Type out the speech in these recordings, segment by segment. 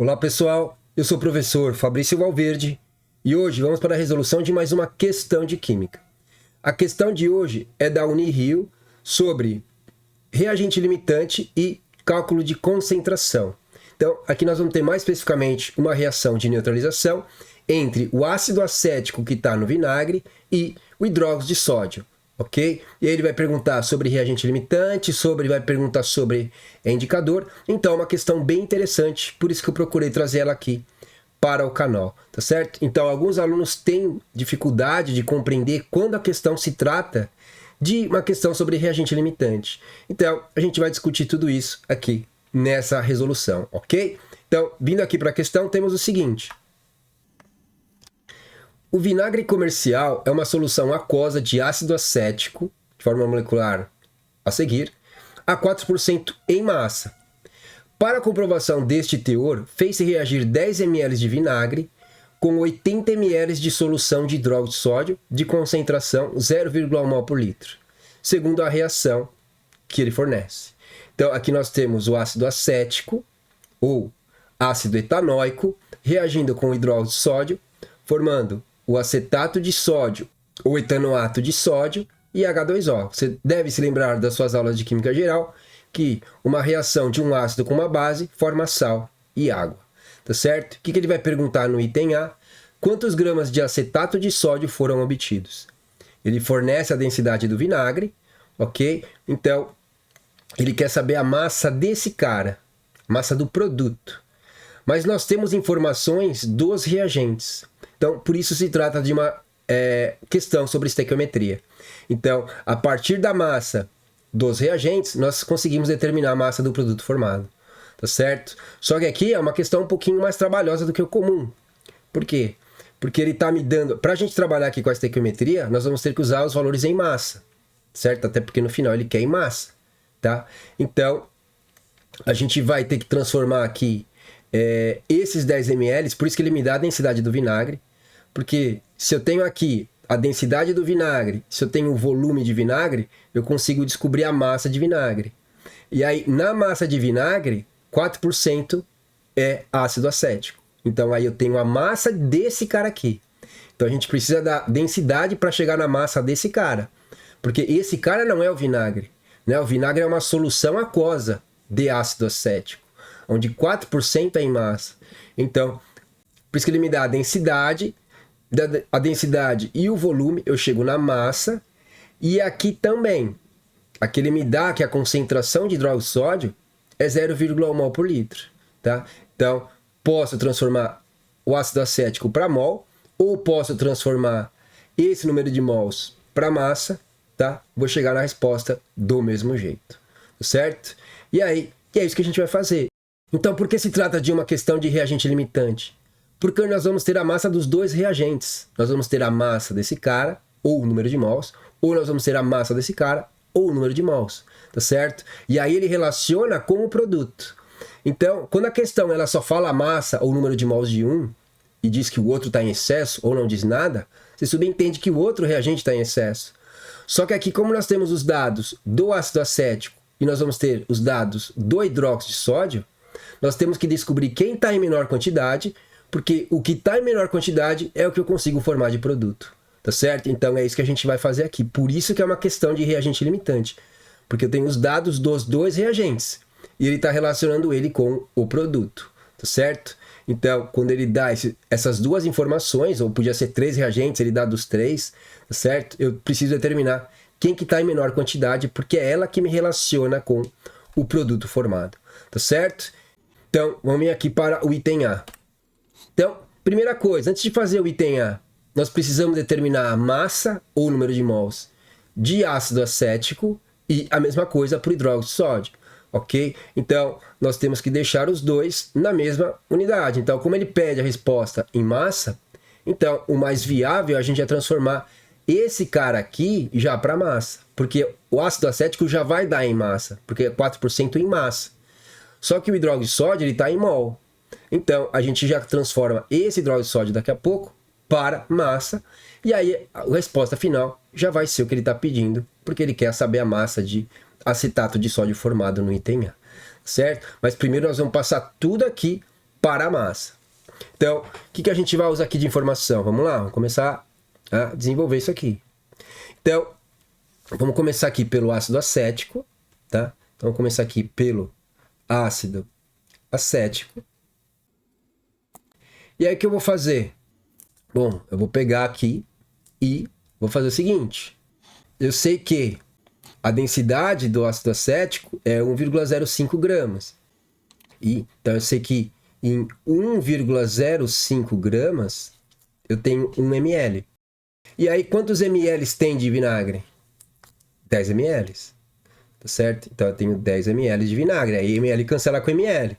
Olá pessoal, eu sou o professor Fabrício Valverde e hoje vamos para a resolução de mais uma questão de química. A questão de hoje é da Unirio sobre reagente limitante e cálculo de concentração. Então, aqui nós vamos ter mais especificamente uma reação de neutralização entre o ácido acético que está no vinagre e o hidróxido de sódio, ok? E aí ele vai perguntar sobre reagente limitante, vai perguntar sobre indicador. Então, é uma questão bem interessante, por isso que eu procurei trazer ela aqui para o canal, tá certo? Então, alguns alunos têm dificuldade de compreender quando a questão se trata de uma questão sobre reagente limitante. Então, a gente vai discutir tudo isso aqui nessa resolução, ok? Então, vindo aqui para a questão, temos o seguinte. O vinagre comercial é uma solução aquosa de ácido acético, de forma molecular a seguir, a 4% em massa. Para a comprovação deste teor, fez-se reagir 10 ml de vinagre com 80 ml de solução de hidróxido de sódio de concentração 0,1 mol por litro, segundo a reação que ele fornece. Então, aqui nós temos o ácido acético, ou ácido etanóico, reagindo com o hidróxido de sódio, formando o acetato de sódio, ou etanoato de sódio, e H2O. Você deve se lembrar das suas aulas de química geral, que uma reação de um ácido com uma base forma sal e água. Tá certo? O que ele vai perguntar no item A? Quantos gramas de acetato de sódio foram obtidos? Ele fornece a densidade do vinagre, ok? Então, ele quer saber a massa desse cara, massa do produto. Mas nós temos informações dos reagentes. Então, por isso se trata de uma questão sobre estequiometria. Então, a partir da massa dos reagentes, nós conseguimos determinar a massa do produto formado. Tá certo? Só que aqui é uma questão um pouquinho mais trabalhosa do que o comum. Por quê? Porque ele está me dando... Para a gente trabalhar aqui com a estequiometria, nós vamos ter que usar os valores em massa. Certo? Até porque no final ele quer em massa. Tá? Então, a gente vai ter que transformar aqui esses 10 ml, por isso que ele me dá a densidade do vinagre. Porque se eu tenho aqui a densidade do vinagre, se eu tenho o volume de vinagre, eu consigo descobrir a massa de vinagre. E aí, na massa de vinagre, 4% é ácido acético. Então, aí eu tenho a massa desse cara aqui. Então, a gente precisa da densidade para chegar na massa desse cara. Porque esse cara não é o vinagre. Né? O vinagre é uma solução aquosa de ácido acético, onde 4% é em massa. Então, por isso que ele me dá a densidade e o volume, eu chego na massa. E aqui também, aqui ele me dá que a concentração de hidróxido de sódio é 0,1 mol por litro. Tá? Então, posso transformar o ácido acético para mol, ou posso transformar esse número de mols para massa, tá? Vou chegar na resposta do mesmo jeito, certo? E aí, é isso que a gente vai fazer. Então, por que se trata de uma questão de reagente limitante? Porque nós vamos ter a massa dos dois reagentes. Nós vamos ter a massa desse cara, ou o número de mols, ou nós vamos ter a massa desse cara, ou o número de mols, tá certo? E aí ele relaciona com o produto. Então, quando a questão ela só fala a massa ou o número de mols de um, e diz que o outro está em excesso, ou não diz nada, você subentende que o outro reagente está em excesso. Só que aqui, como nós temos os dados do ácido acético, e nós vamos ter os dados do hidróxido de sódio, nós temos que descobrir quem está em menor quantidade, porque o que está em menor quantidade é o que eu consigo formar de produto. Tá certo? Então é isso que a gente vai fazer aqui. Por isso que é uma questão de reagente limitante. Porque eu tenho os dados dos dois reagentes. E ele está relacionando ele com o produto. Tá certo? Então, quando ele dá essas duas informações, ou podia ser 3 reagentes, ele dá dos 3, tá certo? Eu preciso determinar quem que está em menor quantidade, porque é ela que me relaciona com o produto formado. Tá certo? Então, vamos vir aqui para o item A. Então, primeira coisa, antes de fazer o item A, nós precisamos determinar a massa ou o número de mols de ácido acético e a mesma coisa para o hidróxido de sódio, ok? Então, nós temos que deixar os dois na mesma unidade. Então, como ele pede a resposta em massa, então o mais viável a gente é transformar esse cara aqui já para massa, porque o ácido acético já vai dar em massa, porque é 4% em massa. Só que o hidróxido de sódio ele está em mol. Então, a gente já transforma esse hidróxido de sódio daqui a pouco para massa, e aí a resposta final já vai ser o que ele está pedindo, porque ele quer saber a massa de acetato de sódio formado no item A, certo? Mas primeiro nós vamos passar tudo aqui para a massa. Então, o que a gente vai usar aqui de informação? Vamos lá, vamos começar a desenvolver isso aqui. Então, vamos começar aqui pelo ácido acético, tá? Então, vamos começar aqui pelo ácido acético. E aí, o que eu vou fazer? Bom, eu vou pegar aqui e vou fazer o seguinte. Eu sei que a densidade do ácido acético é 1,05 gramas. Então, eu sei que em 1,05 gramas eu tenho 1 ml. E aí, quantos ml tem de vinagre? 10 ml. Tá certo? Então, eu tenho 10 ml de vinagre. Aí, ml cancela com ml.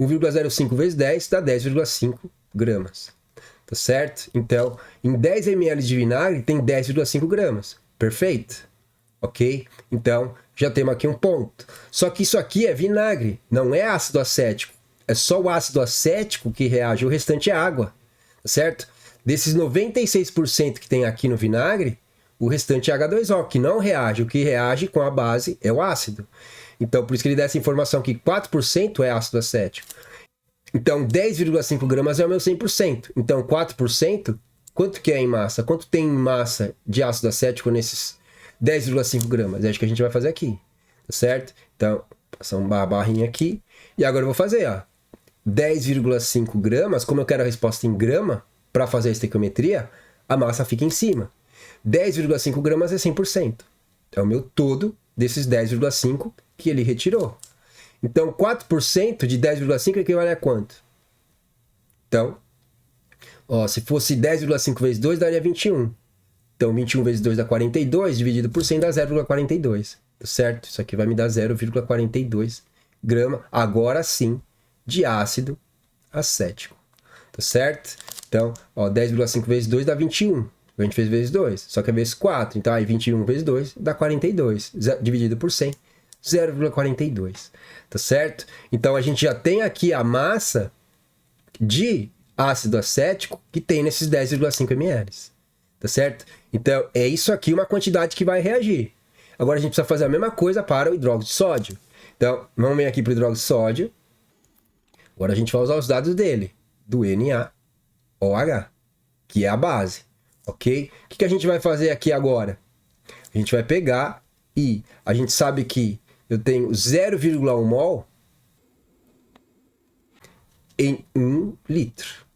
1,05 vezes 10 dá 10,5 gramas. Tá certo? Então, em 10 ml de vinagre tem 10,5 gramas. Perfeito? Ok? Então, já temos aqui um ponto. Só que isso aqui é vinagre, não é ácido acético. É só o ácido acético que reage, o restante é água. Tá certo? Desses 96% que tem aqui no vinagre, o restante é H2O, que não reage. O que reage com a base é o ácido. Então, por isso que ele dá essa informação que 4% é ácido acético. Então, 10,5 gramas é o meu 100%. Então, 4%, quanto que é em massa? Quanto tem em massa de ácido acético nesses 10,5 gramas? É isso que a gente vai fazer aqui, tá certo? Então, passar uma barrinha aqui. E agora eu vou fazer, ó. 10,5 gramas, como eu quero a resposta em grama, para fazer a estequiometria, a massa fica em cima. 10,5 gramas é 100%. É o meu todo desses 10,5 que ele retirou. Então, 4% de 10,5 equivale a quanto? Então, ó, se fosse 10,5 vezes 2, daria 21. Então, 21 vezes 2 dá 42, dividido por 100 dá 0,42. Tá certo? Isso aqui vai me dar 0,42 grama, agora sim, de ácido acético. Tá certo? Então, ó, 10,5 vezes 2 dá 21. A gente fez vezes 2, só que é vezes 4. Então, aí 21 vezes 2 dá 42. Dividido por 100, 0,42. Tá certo? Então, a gente já tem aqui a massa de ácido acético que tem nesses 10,5 ml. Tá certo? Então, é isso aqui uma quantidade que vai reagir. Agora, a gente precisa fazer a mesma coisa para o hidróxido de sódio. Então, vamos vir aqui para o hidróxido de sódio. Agora, a gente vai usar os dados dele, do NaOH, que é a base. Ok? O que a gente vai fazer aqui agora? A gente vai pegar e a gente sabe que eu tenho 0,1 mol em 1 litro.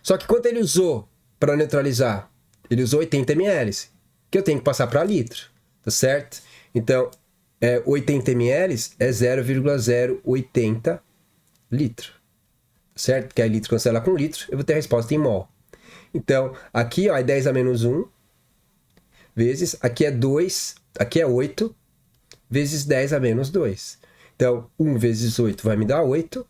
Só que quanto ele usou para neutralizar? Ele usou 80 ml, que eu tenho que passar para litro, tá certo? Então, 80 ml é 0,080 litro, tá certo? Porque aí litro cancela com litro, eu vou ter a resposta em mol. Então, aqui ó, é 10 a menos 1, vezes, aqui é 2, aqui é 8, vezes 10 a menos 2. Então, 1 vezes 8 vai me dar 8.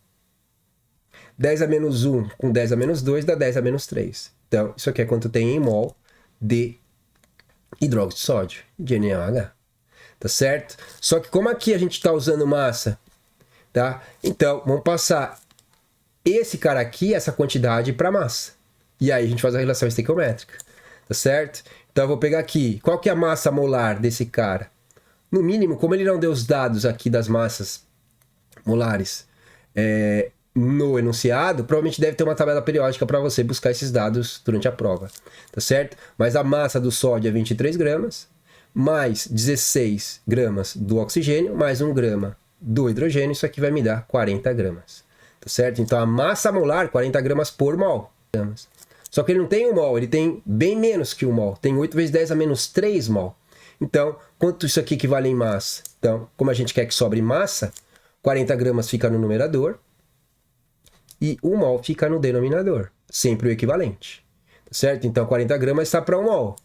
10 a menos 1 com 10 a menos 2 dá 10 a menos 3. Então, isso aqui é quanto tem em mol de hidróxido de sódio, de NaOH. Tá certo? Só que como aqui a gente está usando massa, tá? Então, vamos passar esse cara aqui, essa quantidade, para massa. E aí a gente faz a relação estequiométrica. Tá certo? Então, eu vou pegar aqui. Qual que é a massa molar desse cara? No mínimo, como ele não deu os dados aqui das massas molares no enunciado, provavelmente deve ter uma tabela periódica para você buscar esses dados durante a prova, tá certo? Mas a massa do sódio é 23 gramas, mais 16 gramas do oxigênio, mais 1 grama do hidrogênio, isso aqui vai me dar 40 gramas, tá certo? Então a massa molar, 40 gramas por mol. Só que ele não tem 1 mol, ele tem bem menos que 1 mol, tem 8 vezes 10 a menos 3 mol. Então, quanto isso aqui equivale em massa? Então, como a gente quer que sobre massa, 40 gramas fica no numerador, e 1 mol fica no denominador, sempre o equivalente, tá certo? Então, 40 gramas está para 1 mol.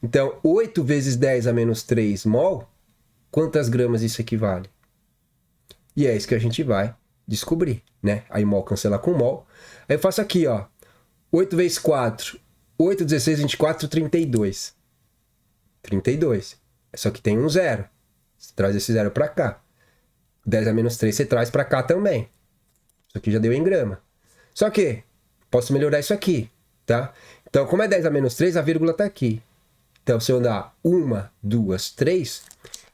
Então, 8 vezes 10 a menos 3 mol, quantas gramas isso equivale? E é isso que a gente vai descobrir, né? Aí mol cancela com mol. Aí eu faço aqui, ó, 8 vezes 4, 8, 16, 24, 32. 32. Só que tem um zero. Você traz esse zero para cá. 10 a menos 3 você traz para cá também. Isso aqui já deu em grama. Só que, posso melhorar isso aqui, tá? Então, como é 10 a menos 3, a vírgula está aqui. Então, se eu dar 1, 2, 3,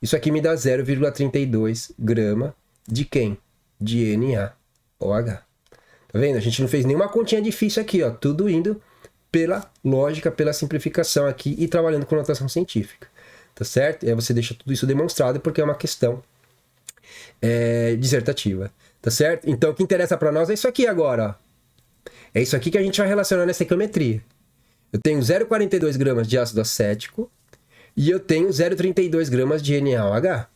isso aqui me dá 0,32 grama de quem? De NaOH. Tá vendo? A gente não fez nenhuma continha difícil aqui, ó. Tudo indo pela lógica, pela simplificação aqui e trabalhando com notação científica. Tá certo? E aí você deixa tudo isso demonstrado porque é uma questão dissertativa. Tá certo? Então o que interessa para nós é isso aqui agora, ó. É isso aqui que a gente vai relacionar nessa estequiometria. Eu tenho 0,42 gramas de ácido acético e eu tenho 0,32 gramas de NaOH.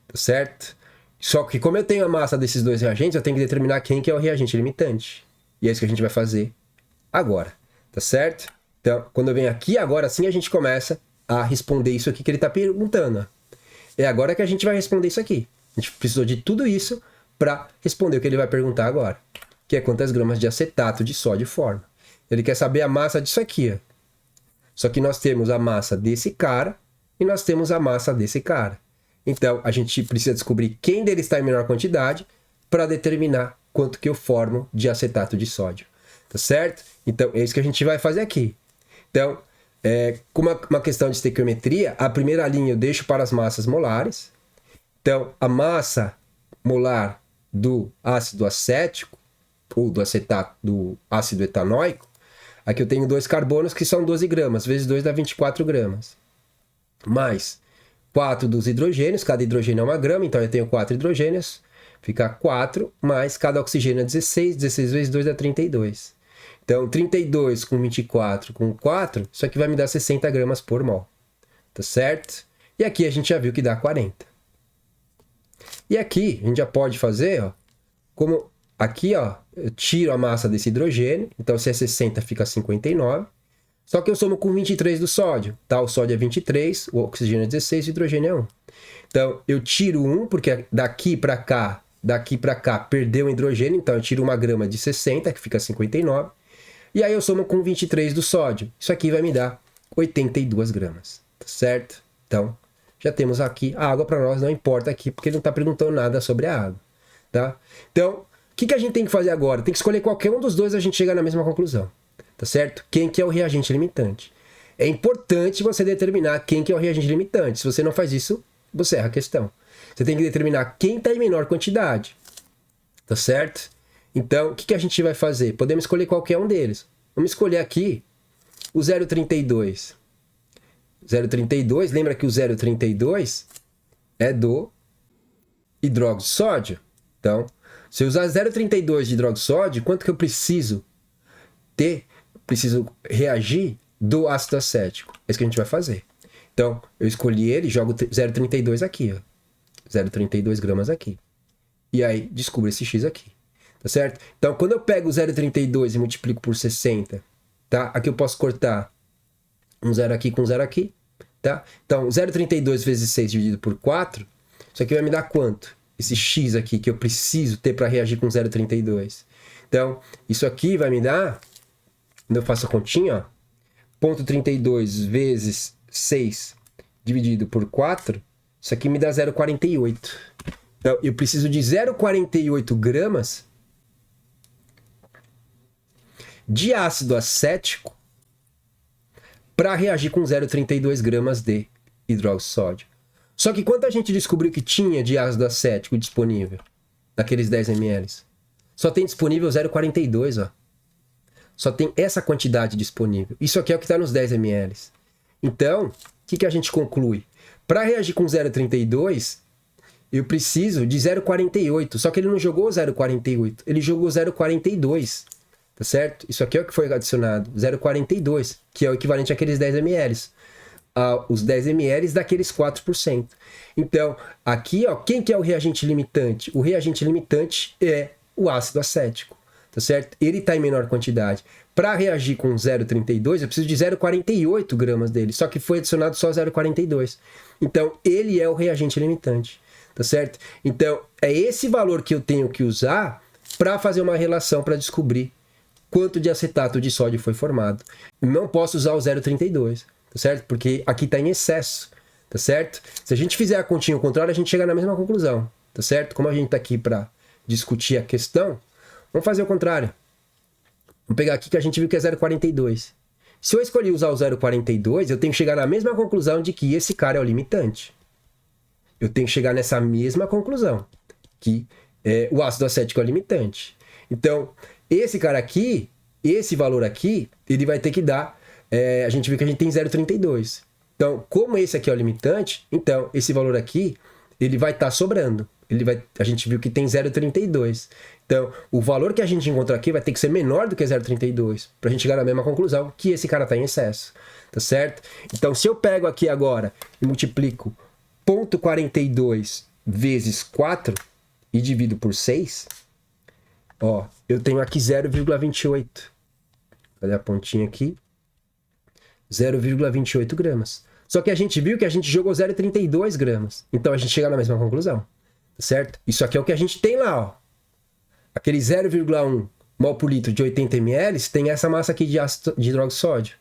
Tá certo? Só que como eu tenho a massa desses dois reagentes, eu tenho que determinar quem que é o reagente limitante. E é isso que a gente vai fazer agora. Tá certo? Então, quando eu venho aqui, agora sim a gente começa a responder isso aqui que ele está perguntando. É agora que a gente vai responder isso aqui. A gente precisou de tudo isso para responder o que ele vai perguntar agora. Que é quantas gramas de acetato de sódio forma. Ele quer saber a massa disso aqui, ó. Só que nós temos a massa desse cara e nós temos a massa desse cara. Então, a gente precisa descobrir quem deles está em menor quantidade para determinar quanto que eu formo de acetato de sódio. Tá certo? Então, é isso que a gente vai fazer aqui. Então, como uma questão de estequiometria, a primeira linha eu deixo para as massas molares. Então, a massa molar do ácido acético, ou do acetato, do ácido etanóico, aqui eu tenho 2 carbonos que são 12 gramas, vezes 2 dá 24 gramas. Mais 4 dos hidrogênios, cada hidrogênio é 1 grama, então eu tenho 4 hidrogênios, fica 4, mais cada oxigênio é 16, 16 vezes 2 dá 32. Então 32 com 24 com 4, isso aqui vai me dar 60 gramas por mol. Tá certo? E aqui a gente já viu que dá 40. E aqui a gente já pode fazer, ó, como aqui, ó, eu tiro a massa desse hidrogênio, então se é 60 fica 59. Só que eu somo com 23 do sódio, tá? O sódio é 23, o oxigênio é 16, o hidrogênio é 1. Então eu tiro 1, porque daqui para cá perdeu o hidrogênio, então eu tiro 1 grama de 60, que fica 59. E aí eu somo com 23 do sódio. Isso aqui vai me dar 82 gramas, tá certo? Então já temos aqui a água, para nós não importa aqui, porque ele não está perguntando nada sobre a água, tá? Então, o que a gente tem que fazer agora? Tem que escolher qualquer um dos dois e a gente chegar na mesma conclusão. Tá certo? Quem que é o reagente limitante? É importante você determinar quem que é o reagente limitante. Se você não faz isso, você erra a questão. Você tem que determinar quem está em menor quantidade. Tá certo? Então, o que a gente vai fazer? Podemos escolher qualquer um deles. Vamos escolher aqui o 0,32. 0,32, lembra que o 0,32 é do hidróxido de sódio. Então, se eu usar 0,32 de hidróxido de sódio, quanto que eu preciso ter? Preciso reagir do ácido acético. É isso que a gente vai fazer. Então, eu escolhi ele, jogo 0,32 aqui, ó. 0,32 gramas aqui. E aí, descubro esse X aqui. Tá certo? Então, quando eu pego o 0,32 e multiplico por 60, tá? Aqui eu posso cortar um 0 aqui com um 0 aqui, tá? Então, 0,32 vezes 6 dividido por 4, isso aqui vai me dar quanto? Esse X aqui que eu preciso ter para reagir com 0,32. Então, isso aqui vai me dar, quando eu faço a continha, ó, 0,32 vezes 6 dividido por 4, isso aqui me dá 0,48. Então, eu preciso de 0,48 gramas de ácido acético para reagir com 0,32 gramas de hidróxido de sódio. Só que quanto a gente descobriu que tinha de ácido acético disponível naqueles 10 ml? Só tem disponível 0,42, ó. Só tem essa quantidade disponível. Isso aqui é o que está nos 10 ml. Então, o que a gente conclui? Para reagir com 0,32, eu preciso de 0,48. Só que ele não jogou 0,48, ele jogou 0,42. Tá certo? Isso aqui é o que foi adicionado, 0,42, que é o equivalente àqueles 10 ml. Os 10 ml daqueles 4%. Então, aqui, ó, quem que é o reagente limitante? O reagente limitante é o ácido acético. Tá certo? Ele está em menor quantidade. Para reagir com 0,32, eu preciso de 0,48 gramas dele, só que foi adicionado só 0,42. Então, ele é o reagente limitante. Tá certo? Então, é esse valor que eu tenho que usar para fazer uma relação para descobrir quanto de acetato de sódio foi formado. Não posso usar o 0,32, tá certo? Porque aqui está em excesso, tá certo? Se a gente fizer a continha ao contrário, a gente chega na mesma conclusão, tá certo? Como a gente está aqui para discutir a questão, vamos fazer o contrário. Vamos pegar aqui que a gente viu que é 0,42. Se eu escolhi usar o 0,42, eu tenho que chegar na mesma conclusão de que esse cara é o limitante. Eu tenho que chegar nessa mesma conclusão, que o ácido acético é o limitante. Então, esse cara aqui, esse valor aqui, ele vai ter que dar... a gente viu que a gente tem 0,32. Então, como esse aqui é o limitante, então esse valor aqui, ele vai estar sobrando. A gente viu que tem 0,32. Então, o valor que a gente encontrou aqui vai ter que ser menor do que 0,32 para a gente chegar na mesma conclusão, que esse cara está em excesso. Tá certo? Então, se eu pego aqui agora e multiplico 0,42 vezes 4 e divido por 6, ó, eu tenho aqui 0,28. Cadê a pontinha aqui? 0,28 gramas. Só que a gente viu que a gente jogou 0,32 gramas. Então a gente chega na mesma conclusão. Certo? Isso aqui é o que a gente tem lá, ó. Aquele 0,1 mol por litro de 80 ml tem essa massa aqui de hidroxódio.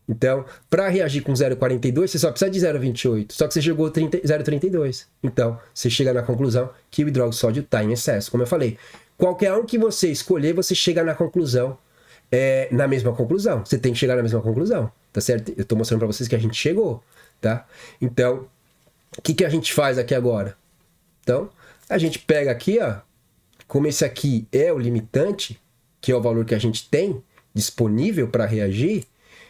Então, para reagir com 0,42, você só precisa de 0,28. Só que você jogou 0,32. Então, você chega na conclusão que o hidroxódio está em excesso. Como eu falei, qualquer um que você escolher, você chega na conclusão, na mesma conclusão. Você tem que chegar na mesma conclusão, tá certo? Eu estou mostrando para vocês que a gente chegou, tá? Então, o que a gente faz aqui agora? Então, a gente pega aqui, ó, como esse aqui é o limitante, que é o valor que a gente tem disponível para reagir,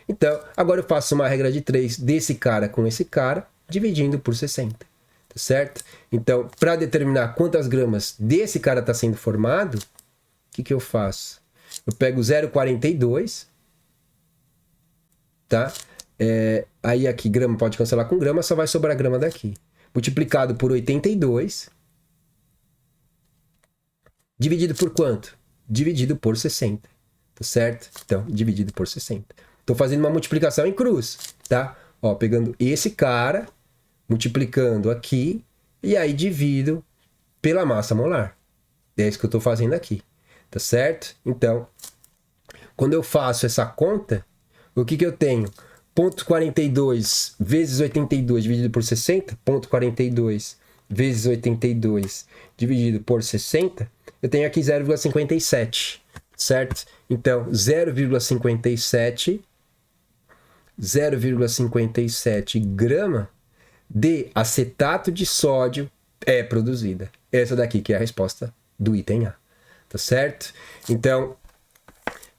então, agora eu faço uma regra de 3 desse cara com esse cara, dividindo por 60, tá certo? Então, para determinar quantas gramas desse cara está sendo formado, o que eu faço? Eu pego 0,42, tá? Aí aqui, grama pode cancelar com grama, só vai sobrar grama daqui. Multiplicado por 82, dividido por quanto? Dividido por 60, tá certo? Então, dividido por 60. Estou fazendo uma multiplicação em cruz, tá? Ó, pegando esse cara, multiplicando aqui, e aí divido pela massa molar. É isso que eu estou fazendo aqui, tá certo? Então, quando eu faço essa conta, o que eu tenho? 0,42 vezes 82 dividido por 60, 0,42 vezes 82 dividido por 60, eu tenho aqui 0,57, certo? Então, 0,57 grama de acetato de sódio é produzida. Essa daqui que é a resposta do item A, tá certo? Então,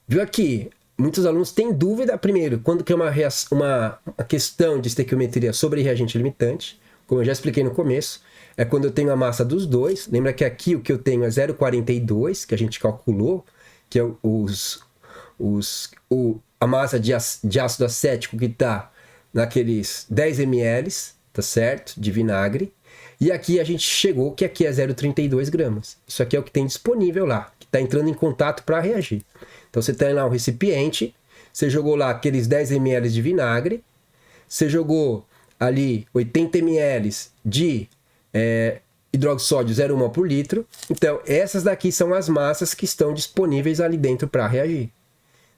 viu aqui, muitos alunos têm dúvida, primeiro, quando que é uma questão de estequiometria sobre reagente limitante, como eu já expliquei no começo, é quando eu tenho a massa dos dois. Lembra que aqui o que eu tenho é 0,42, que a gente calculou, que é a massa de ácido acético que está naqueles 10 ml, tá certo? De vinagre. E aqui a gente chegou que aqui é 0,32 gramas. Isso aqui é o que tem disponível lá, que está entrando em contato para reagir. Então você tem lá um recipiente, você jogou lá aqueles 10 ml de vinagre, você jogou ali 80 ml de hidroxódio 0,1 mol por litro. Então essas daqui são as massas que estão disponíveis ali dentro para reagir.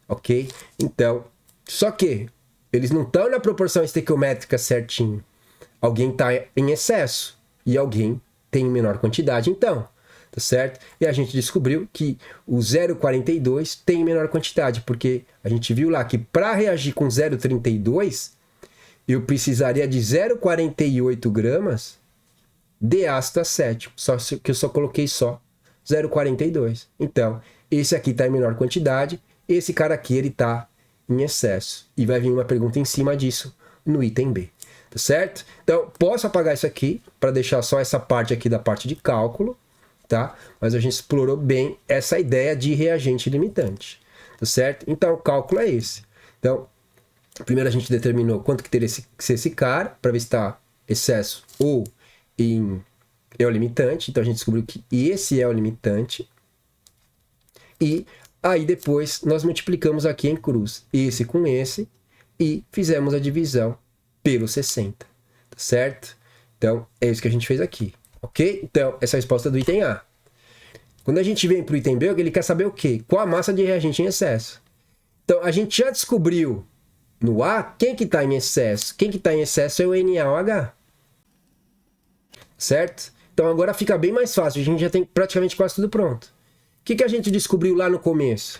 Ok? Então, só que eles não estão na proporção estequiométrica certinho. Alguém está em excesso e alguém tem em menor quantidade, então, tá certo? E a gente descobriu que o 0,42 tem menor quantidade, porque a gente viu lá que para reagir com 0,32, eu precisaria de 0,48 gramas de ácido acético, só que eu só coloquei só 0,42. Então, esse aqui está em menor quantidade, esse cara aqui ele está em excesso. E vai vir uma pergunta em cima disso no item B. Tá certo? Então, posso apagar isso aqui para deixar só essa parte aqui da parte de cálculo, tá? Mas a gente explorou bem essa ideia de reagente limitante. Tá certo? Então, o cálculo é esse. Então, primeiro a gente determinou quanto que teria que ser esse cara, para ver se está excesso ou é o limitante. Então, a gente descobriu que esse é o limitante. E aí depois nós multiplicamos aqui em cruz esse com esse e fizemos a divisão pelo 60, tá certo? Então é isso que a gente fez aqui, ok? Então essa é a resposta do item A. Quando a gente vem para o item B, ele quer saber o quê? Qual a massa de reagente em excesso? Então a gente já descobriu no A quem que está em excesso. Quem que está em excesso é o NaOH, certo? Então agora fica bem mais fácil, a gente já tem praticamente quase tudo pronto. O que a gente descobriu lá no começo?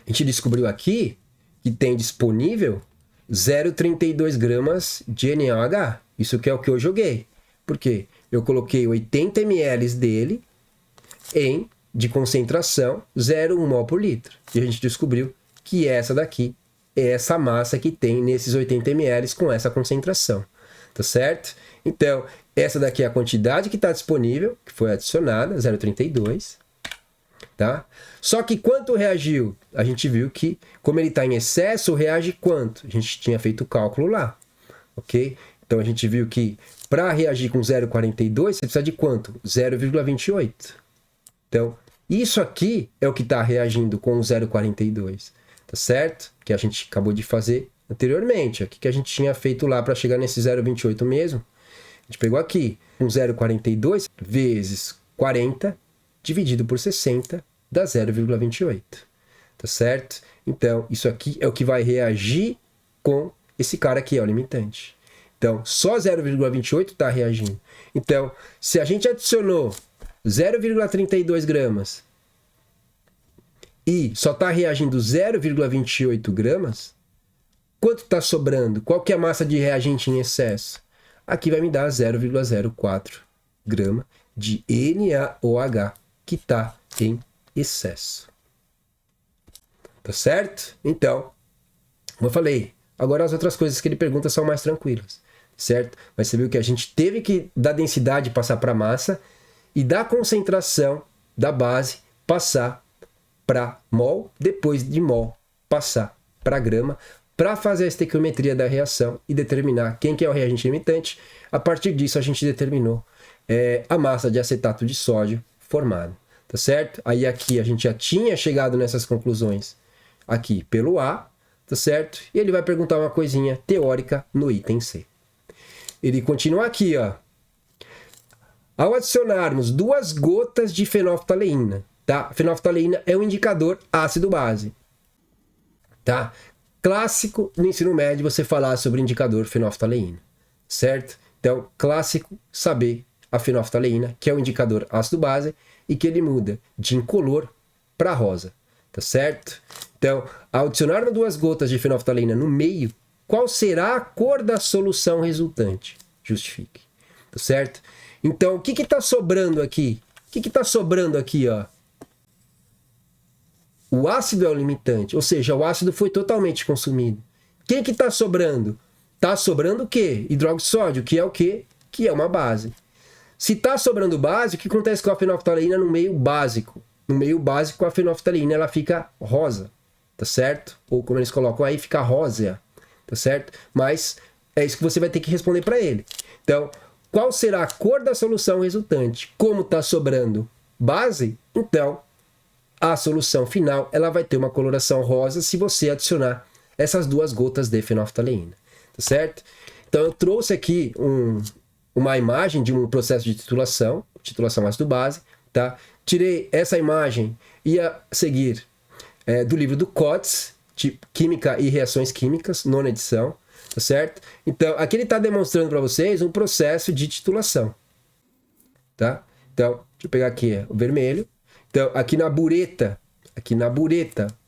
A gente descobriu aqui que tem disponível 0,32 gramas de NaOH. Isso que é o que eu joguei. Por quê? Eu coloquei 80 ml dele em de concentração, 0,1 mol por litro. E a gente descobriu que essa daqui é essa massa que tem nesses 80 ml com essa concentração. Tá certo? Então, essa daqui é a quantidade que está disponível, que foi adicionada, 0,32. Tá? Só que quanto reagiu? A gente viu que, como ele está em excesso, reage quanto? A gente tinha feito o cálculo lá. Ok? Então, a gente viu que para reagir com 0,42, você precisa de quanto? 0,28. Então, isso aqui é o que está reagindo com o 0,42. Tá certo? Que a gente acabou de fazer anteriormente. Aqui que a gente tinha feito lá para chegar nesse 0,28 mesmo. A gente pegou aqui um 0,42 vezes 40 dividido por 60 dá 0,28. Tá certo? Então, isso aqui é o que vai reagir com esse cara aqui, ó, o limitante. Então, só 0,28 está reagindo. Então, se a gente adicionou 0,32 gramas e só está reagindo 0,28 gramas, quanto está sobrando? Qual que é a massa de reagente em excesso? Aqui vai me dar 0,04 grama de NaOH que está em excesso. Tá certo? Então, como eu falei, agora as outras coisas que ele pergunta são mais tranquilas, certo? Mas você viu que a gente teve que da densidade passar para massa e da concentração da base passar para mol, depois de mol passar para grama, para fazer a estequiometria da reação e determinar quem que é o reagente limitante. A partir disso, a gente determinou a massa de acetato de sódio formada, tá certo? Aí aqui a gente já tinha chegado nessas conclusões aqui pelo A, tá certo? E ele vai perguntar uma coisinha teórica no item C. Ele continua aqui, ó. Ao adicionarmos 2 gotas de fenolftaleína, tá? Fenolftaleína é um indicador ácido-base, tá? Clássico no ensino médio você falar sobre indicador fenolftaleína, certo? Então, clássico saber a fenolftaleína, que é o indicador ácido-base e que ele muda de incolor para rosa, tá certo? Então, ao adicionar 2 gotas de fenolftaleína no meio, qual será a cor da solução resultante? Justifique, tá certo? Então, o que está sobrando aqui? O que está sobrando aqui, ó? O ácido é o limitante, ou seja, o ácido foi totalmente consumido. O que está sobrando? Está sobrando o quê? Hidróxido de sódio, que é o quê? Que é uma base. Se está sobrando base, o que acontece com a fenolftaleína no meio básico? No meio básico, a fenolftaleína ela fica rosa, tá certo? Ou como eles colocam aí, fica rósea, tá certo? Mas é isso que você vai ter que responder para ele. Então, qual será a cor da solução resultante? Como está sobrando base, então a solução final ela vai ter uma coloração rosa se você adicionar essas 2 gotas de fenolftaleína, tá certo? Então eu trouxe aqui uma imagem de um processo de titulação ácido-base, tá? Tirei essa imagem e a seguir do livro do Coates, de Química e Reações Químicas, 9ª edição, tá certo? Então aqui ele está demonstrando para vocês um processo de titulação, tá? Então, deixa eu pegar aqui o vermelho. Então, aqui na bureta,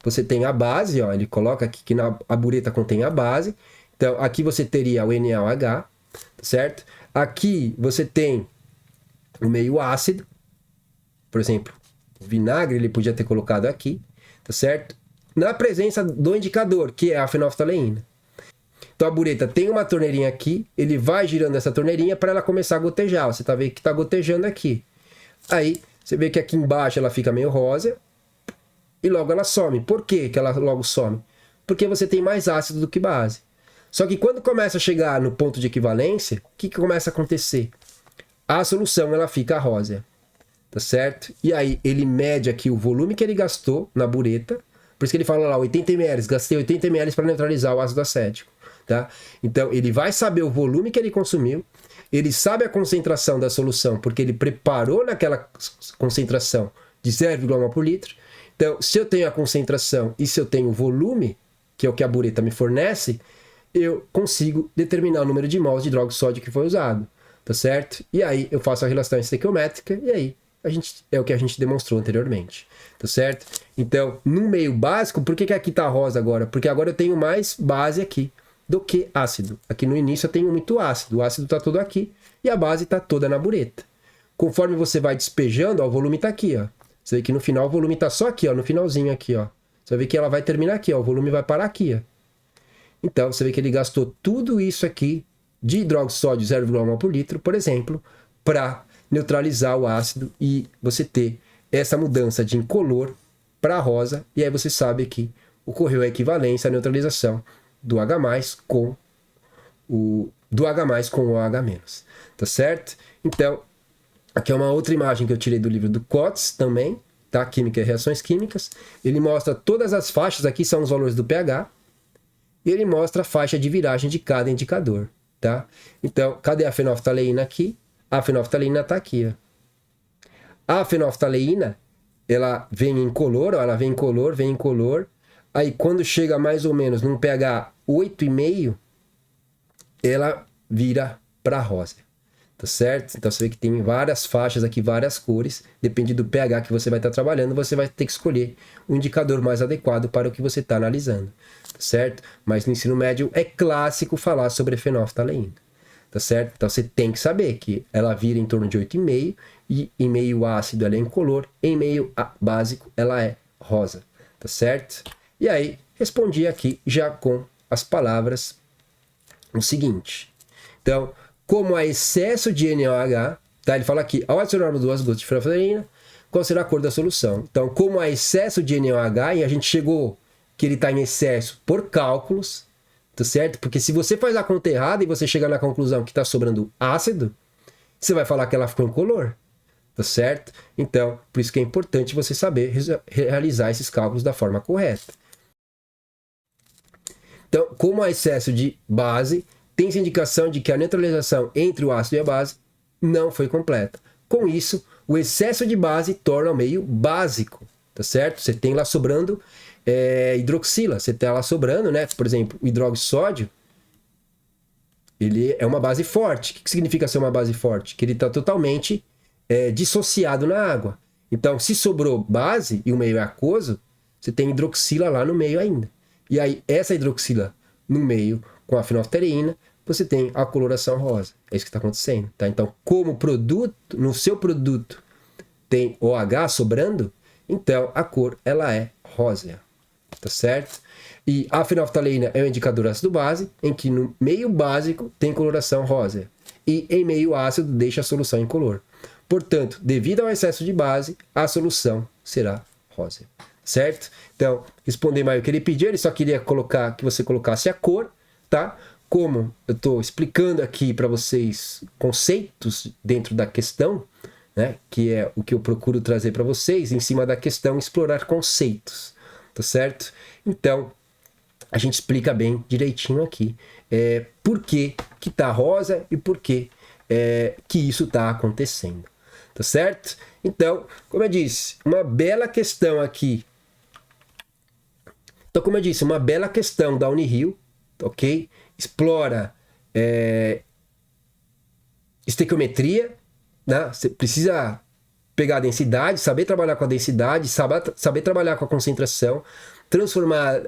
você tem a base, ó, ele coloca aqui que a bureta contém a base. Então, aqui você teria o NaOH, tá certo? Aqui você tem o meio ácido, por exemplo, o vinagre ele podia ter colocado aqui, tá certo? Na presença do indicador, que é a fenolftaleína. Então, a bureta tem uma torneirinha aqui, ele vai girando essa torneirinha para ela começar a gotejar. Você tá vendo que está gotejando aqui. Aí, você vê que aqui embaixo ela fica meio rosa e logo ela some. Por que ela logo some? Porque você tem mais ácido do que base. Só que quando começa a chegar no ponto de equivalência, o que começa a acontecer? A solução ela fica rosa, tá certo? E aí ele mede aqui o volume que ele gastou na bureta. Por isso que ele fala lá, 80 ml, gastei 80 ml para neutralizar o ácido acético, tá? Então ele vai saber o volume que ele consumiu. Ele sabe a concentração da solução, porque ele preparou naquela concentração de 0,1 por litro. Então, se eu tenho a concentração e se eu tenho o volume, que é o que a bureta me fornece, eu consigo determinar o número de mols de hidróxido de sódio que foi usado, tá certo? E aí eu faço a relação estequiométrica e aí é o que a gente demonstrou anteriormente, tá certo? Então, no meio básico, por que aqui tá rosa agora? Porque agora eu tenho mais base aqui do que ácido. Aqui no início eu tenho muito ácido. O ácido está todo aqui e a base está toda na bureta. Conforme você vai despejando, ó, o volume está aqui, ó. Você vê que no final o volume está só aqui, ó, no finalzinho aqui, ó. Você vai ver que ela vai terminar aqui, ó, o volume vai parar aqui, ó. Então, você vê que ele gastou tudo isso aqui de hidróxido de sódio 0,1 por litro, por exemplo, para neutralizar o ácido e você ter essa mudança de incolor para rosa. E aí você sabe que ocorreu a equivalência, a neutralização do H+, com o OH-. Tá certo? Então, aqui é uma outra imagem que eu tirei do livro do Kotz também, tá? Química e reações químicas. Ele mostra todas as faixas, aqui são os valores do pH, e ele mostra a faixa de viragem de cada indicador, tá? Então, cadê a fenolftaleína aqui? A fenolftaleína está aqui, ó. A fenolftaleína, ela vem em color, ó, ela vem em color. Aí, quando chega mais ou menos num pH 8,5, ela vira para rosa, tá certo? Então, você vê que tem várias faixas aqui, várias cores. Depende do pH que você vai estar trabalhando, você vai ter que escolher o indicador mais adequado para o que você está analisando, tá certo? Mas no ensino médio é clássico falar sobre fenolftaleína. Tá certo? Então você tem que saber que ela vira em torno de 8,5 e em meio ácido ela é incolor, em meio básico ela é rosa, tá certo? E aí, respondi aqui já com as palavras o seguinte. Então, como há excesso de NaOH, tá? Ele fala aqui, ao adicionarmos 2 gotas de fenolftaleína, qual será a cor da solução? Então, como há excesso de NaOH, e a gente chegou que ele está em excesso por cálculos, tá certo? Porque se você faz a conta errada e você chegar na conclusão que está sobrando ácido, você vai falar que ela ficou incolor, tá certo? Então, por isso que é importante você saber realizar esses cálculos da forma correta. Então, como há excesso de base, tem-se indicação de que a neutralização entre o ácido e a base não foi completa. Com isso, o excesso de base torna o meio básico, tá certo? Você tem lá sobrando hidroxila, você tem lá sobrando, né? Por exemplo, o hidróxido de sódio, ele é uma base forte. O que significa ser uma base forte? Que ele está totalmente dissociado na água. Então, se sobrou base e o meio é aquoso, você tem hidroxila lá no meio ainda. E aí, essa hidroxila no meio, com a fenolftaleína, você tem a coloração rosa. É isso que está acontecendo, tá? Então, como produto, no seu produto tem OH sobrando, então a cor ela é rosa, tá certo? E a fenolftaleína é um indicador ácido-base, em que no meio básico tem coloração rosa e em meio ácido deixa a solução incolor. Portanto, devido ao excesso de base, a solução será rosa, certo? Então, responder mais o que ele pediu, ele só queria que você colocasse a cor, tá? Como eu estou explicando aqui para vocês conceitos dentro da questão, né? Que é o que eu procuro trazer para vocês, em cima da questão, explorar conceitos, tá certo? Então, a gente explica bem direitinho aqui por que que tá rosa e por que que isso está acontecendo, tá certo? Então, como eu disse, uma bela questão aqui. Então, como eu disse, uma bela questão da Unirio, ok? Explora estequiometria, né? Você precisa pegar a densidade, saber trabalhar com a densidade, saber trabalhar com a concentração, transformar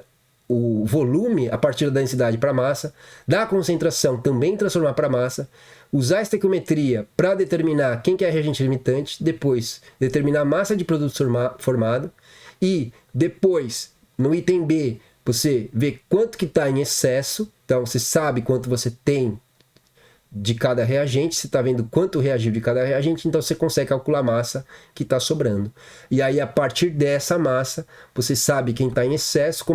o volume a partir da densidade para massa, da concentração também transformar para massa, usar a estequiometria para determinar quem que é reagente limitante, depois determinar a massa de produto formado e depois, no item B, você vê quanto que está em excesso, então você sabe quanto você tem de cada reagente, você está vendo quanto reagiu de cada reagente, então você consegue calcular a massa que está sobrando. E aí, a partir dessa massa, você sabe quem está em excesso,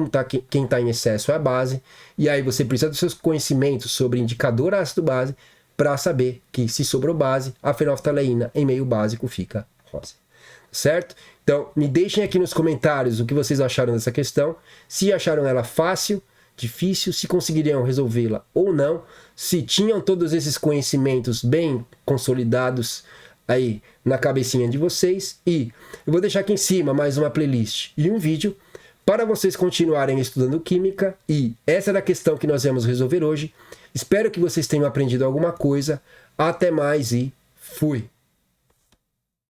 quem está em excesso é a base, e aí você precisa dos seus conhecimentos sobre indicador ácido-base para saber que se sobrou base, a fenolftaleína em meio básico fica rosa. Certo? Então, me deixem aqui nos comentários o que vocês acharam dessa questão, se acharam ela fácil, difícil, se conseguiriam resolvê-la ou não, se tinham todos esses conhecimentos bem consolidados aí na cabecinha de vocês. E eu vou deixar aqui em cima mais uma playlist e um vídeo para vocês continuarem estudando química, e essa era a questão que nós vamos resolver hoje. Espero que vocês tenham aprendido alguma coisa. Até mais e fui!